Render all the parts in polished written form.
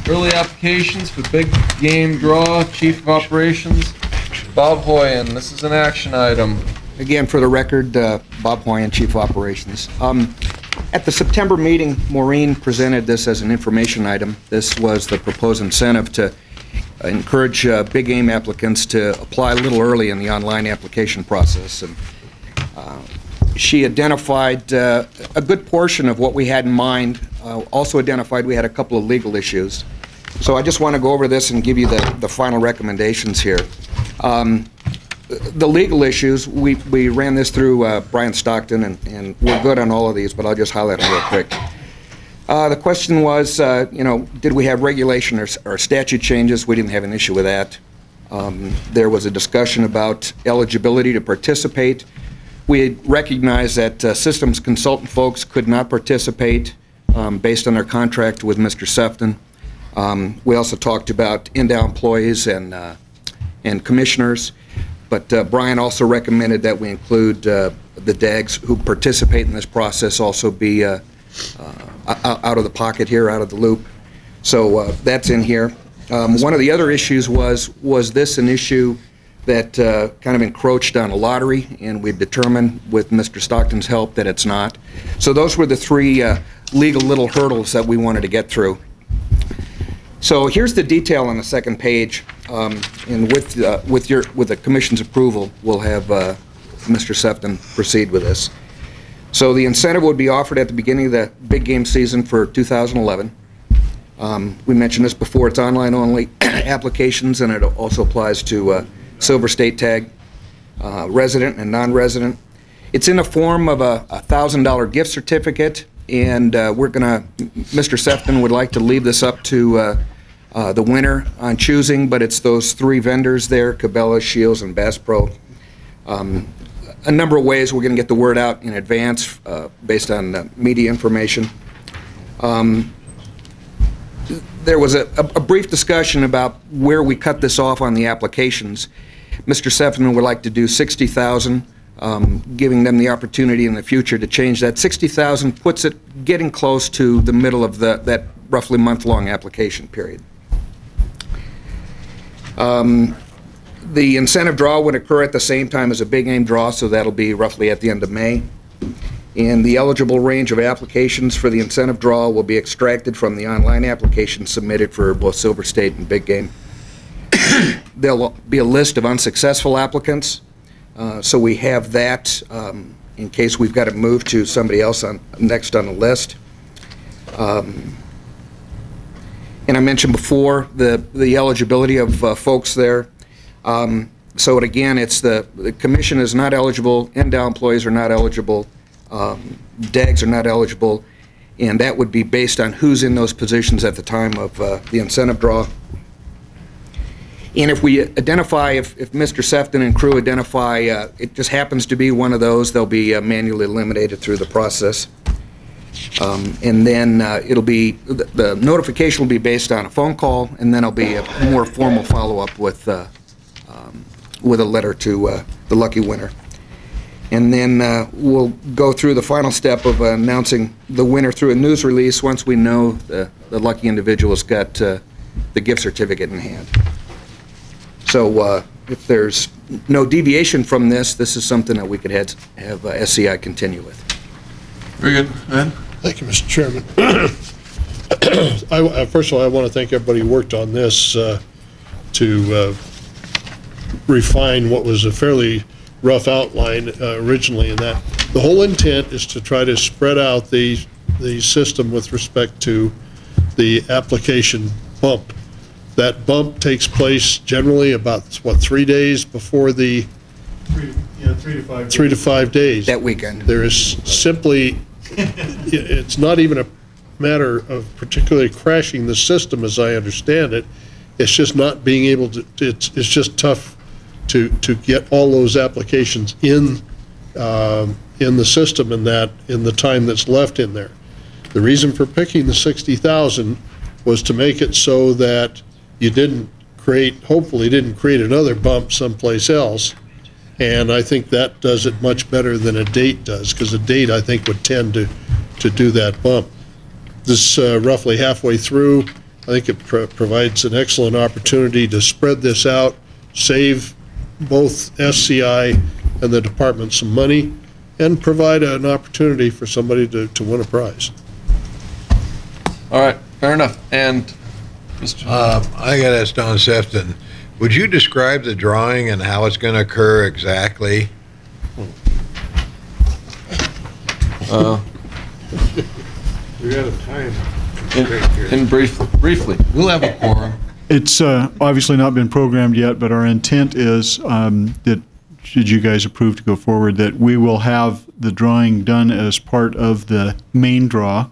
Early applications for big game draw, Chief of Operations, Bob Haughian. This is an action item. Again, for the record, Bob Haughian, Chief of Operations. At the September meeting, Maureen presented this as an information item. This was the proposed incentive to encourage big game applicants to apply a little early in the online application process. And she identified a good portion of what we had in mind, also identified we had a couple of legal issues. So I just want to go over this and give you the final recommendations here. The legal issues, we ran this through Brian Stockton, and we're good on all of these, but I'll just highlight them real quick. The question was, did we have regulation or statute changes? We didn't have an issue with that. There was a discussion about eligibility to participate. We recognized that systems consultant folks could not participate based on their contract with Mr. Sefton. We also talked about in-down employees and commissioners. But Brian also recommended that we include the DAGs who participate in this process also be out of the pocket here, out of the loop. So that's in here. One of the other issues was this an issue that kind of encroached on a lottery, and we've determined with Mr. Stockton's help that it's not. So those were the three legal little hurdles that we wanted to get through. So here's the detail on the second page, and with the Commission's approval, we'll have Mr. Sefton proceed with this. So the incentive would be offered at the beginning of the big game season for 2011. We mentioned this before, it's online only applications, and it also applies to Silver State Tag, resident and non-resident. It's in the form of a $1,000 gift certificate, and Mr. Sefton would like to leave this up to the winner on choosing, but it's those three vendors there, Cabela, Shields, and Bass Pro. A number of ways we're going to get the word out in advance based on media information. There was a brief discussion about where we cut this off on the applications. Mr. Sefton would like to do 60,000, giving them the opportunity in the future to change that. 60,000 puts it getting close to the middle of that roughly month-long application period. The incentive draw would occur at the same time as a big game draw, so that'll be roughly at the end of May. And the eligible range of applications for the incentive draw will be extracted from the online applications submitted for both Silver State and big game. There'll be a list of unsuccessful applicants, so we have that in case we've got to move to somebody else next on the list. And I mentioned before the eligibility of folks there. So again, it's the commission is not eligible, in-down employees are not eligible, DAGs are not eligible, and that would be based on who's in those positions at the time of the incentive draw. And if we identify, if Mr. Sefton and crew identify it just happens to be one of those, they'll be manually eliminated through the process. And then it'll be, the notification will be based on a phone call, and then it'll be a more formal follow-up with a letter to the lucky winner. And then we'll go through the final step of announcing the winner through a news release once we know the lucky individual has got the gift certificate in hand. So if there's no deviation from this, this is something that we could have SCI continue with. Very good. Ed? Thank you, Mr. Chairman. First of all, I want to thank everybody who worked on this to refine what was a fairly rough outline originally, and that the whole intent is to try to spread out the system with respect to the application bump. That bump takes place generally about, what, 3 days before the 3 to 5 days. That weekend. There is simply, it's not even a matter of particularly crashing the system as I understand it. It's just not being able to, it's just tough to get all those applications in the system in the time that's left in there. The reason for picking the 60,000 was to make it so that you hopefully didn't create another bump someplace else. And I think that does it much better than a date does, because a date, I think, would tend to do that bump. This roughly halfway through, I think it provides an excellent opportunity to spread this out, save both SCI and the department some money, and provide an opportunity for somebody to win a prize. All right, fair enough. And Mr. I got to ask Don Sefton, would you describe the drawing and how it's going to occur exactly? We're out of time. In briefly. We'll have a quorum. It's obviously not been programmed yet, but our intent is that, should you guys approve to go forward, that we will have the drawing done as part of the main draw,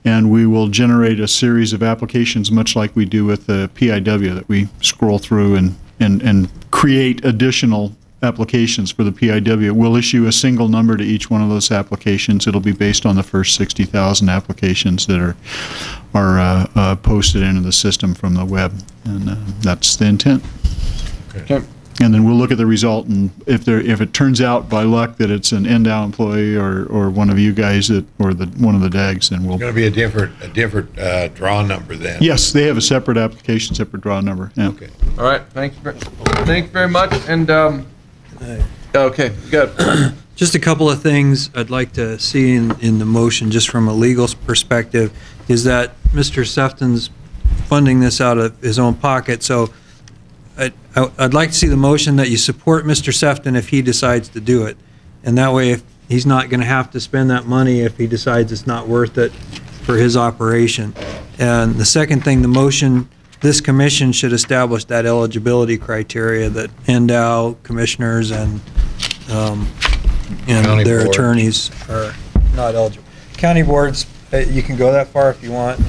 and we will generate a series of applications, much like we do with the PIW, that we scroll through and create additional applications for the PIW. We'll issue a single number to each one of those applications. It'll be based on the first 60,000 applications that are posted into the system from the web, and that's the intent. Okay. And then we'll look at the result, and if it turns out by luck that it's an NDOW employee or one of you guys one of the DAGs, then we'll. It's going to be a different draw number then. Yes, they have a separate application, separate draw number. Yeah. Okay. All right, thank you very much. And okay, good. Just a couple of things I'd like to see in the motion, just from a legal perspective, is that Mr. Sefton's funding this out of his own pocket. So I'd like to see the motion that you support Mr. Sefton if he decides to do it. And that way, if he's not going to have to spend that money if he decides it's not worth it for his operation. And the second thing, the motion, this commission should establish that eligibility criteria that NDOW commissioners and County their board. attorneys are not eligible. County boards, you can go that far if you want.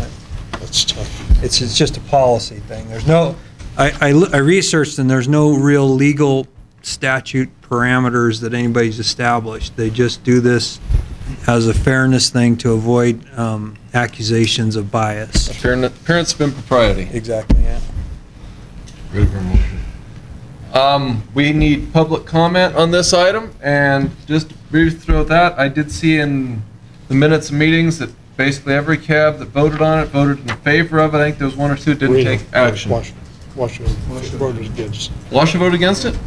That's tough. It's just a policy thing. There's no, I researched, and there's no real legal statute parameters that anybody's established. They just do this as a fairness thing to avoid accusations of bias. Appearance of impropriety. Exactly, yeah. Ready for a motion? We need public comment on this item, and just to brief through that, I did see in the minutes of meetings that basically every cab that voted on it voted in favor of it. I think there was one or two that didn't take action. Washington voted against. Washer voted against it?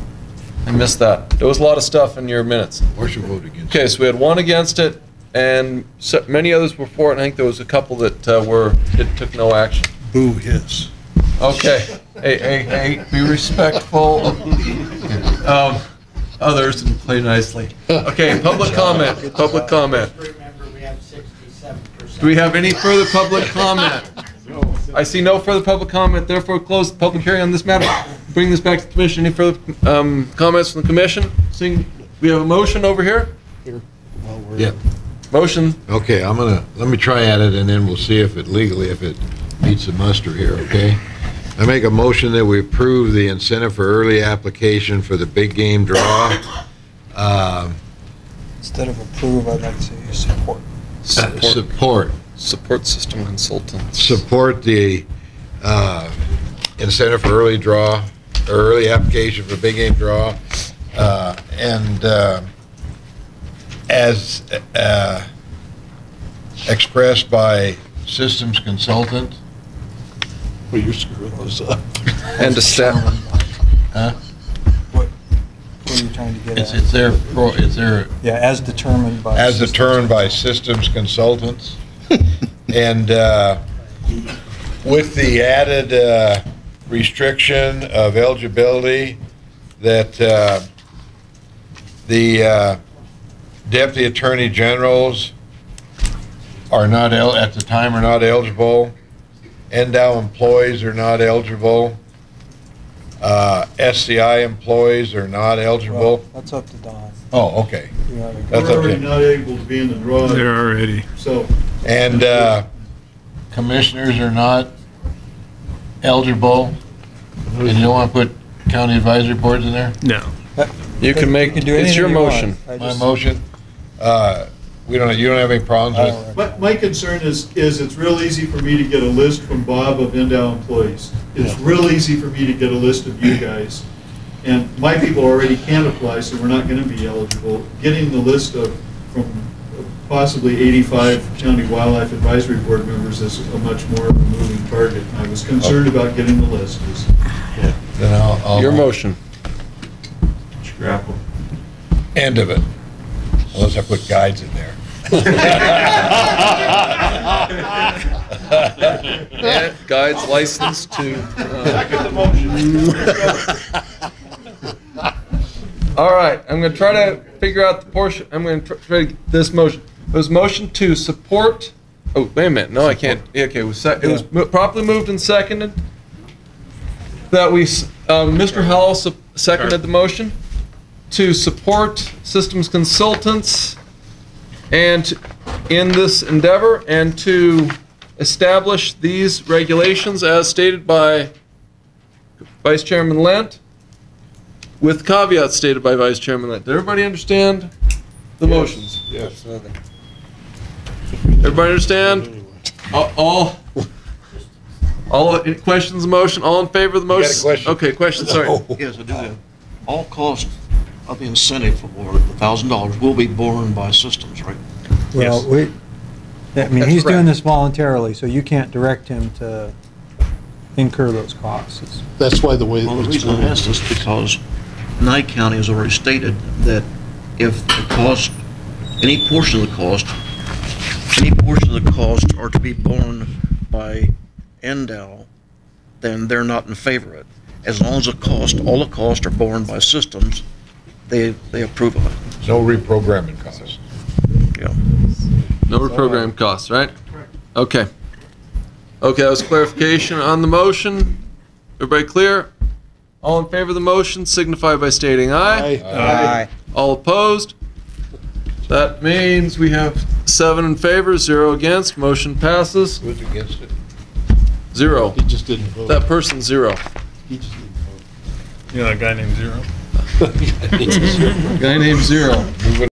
I missed that. There was a lot of stuff in your minutes. Or should vote against? Okay, so we had one against it, and many others were for it, and I think there was a couple that took no action. Boo, yes. Okay, hey, be respectful of others and play nicely. Okay, public comment. Remember, we have 67%. Do we have any further public comment? I see no further public comment, therefore close the public hearing on this matter. Bring this back to the commission. Any further comments from the commission? Seeing we have a motion over here. Yeah. Motion. Okay, let me try at it, and then we'll see if it meets the muster here, okay? I make a motion that we approve the incentive for early application for the big game draw. Instead of approve, I'd like to say support. Support system consultants. Support the incentive for early application for big game draw, and as expressed by systems consultant. Well, you're screwing this up. And to staff. Huh? What are you trying to get at? It's their Yeah, as determined by. as determined by systems consultants, and with the added restriction of eligibility that the deputy attorney generals are not at the time are not eligible. NDOW employees are not eligible. SCI employees are not eligible. Well, that's up to Don. Oh, okay. You know, That's We're already okay. not able to be in the draw. They're already. So, And commissioners are not eligible. And you don't want to put county advisory boards in there? No. You can make, do it's anything your you want. motion. I My just- motion, you don't have any problems with? my concern is it's real easy for me to get a list from Bob of NDOW employees. It's real easy for me to get a list of you guys. And my people already can apply, so we're not gonna be eligible. Getting the list from possibly 85 county wildlife advisory board members as a much more of a moving target. I was concerned about getting the list. Then I'll. Your motion. Scrap them. End of it. Unless I put guides in there. And guides licensed to. All right, I'm going to try to figure out the portion. I'm going to try to get this motion. It was motion to support. Oh, wait a minute. No, I can't. Okay, it was properly moved and seconded. That Mr. Howell seconded the motion to support systems consultants and in this endeavor, and to establish these regulations as stated by Vice Chairman Lent, with caveats stated by Vice Chairman Lent. Did everybody understand the motions? Yes. Everybody understand? All any questions on the motion? All in favor of the motion? got a question? Okay, question, sorry. Yes, I do have. All costs of the incentive for $1,000 will be borne by systems, right? Well, I mean, he's doing this voluntarily, so you can't direct him to incur those costs. That's why the way. Well, the reason I ask this is because Nye County has already stated that if the cost, any portion of the cost are to be borne by NDOW, then they're not in favor of it. As long as all the costs are borne by systems, they approve of it. No reprogramming costs. Yeah. No reprogram costs, right? Okay. Okay, that was clarification on the motion. Everybody clear? All in favor of the motion signify by stating aye. Aye. All opposed? That means we have 7 in favor, 0 against. Motion passes. Who's against it? 0. He just didn't vote. That person 0. He just didn't vote. Yeah, that guy named Zero. Guy named 0.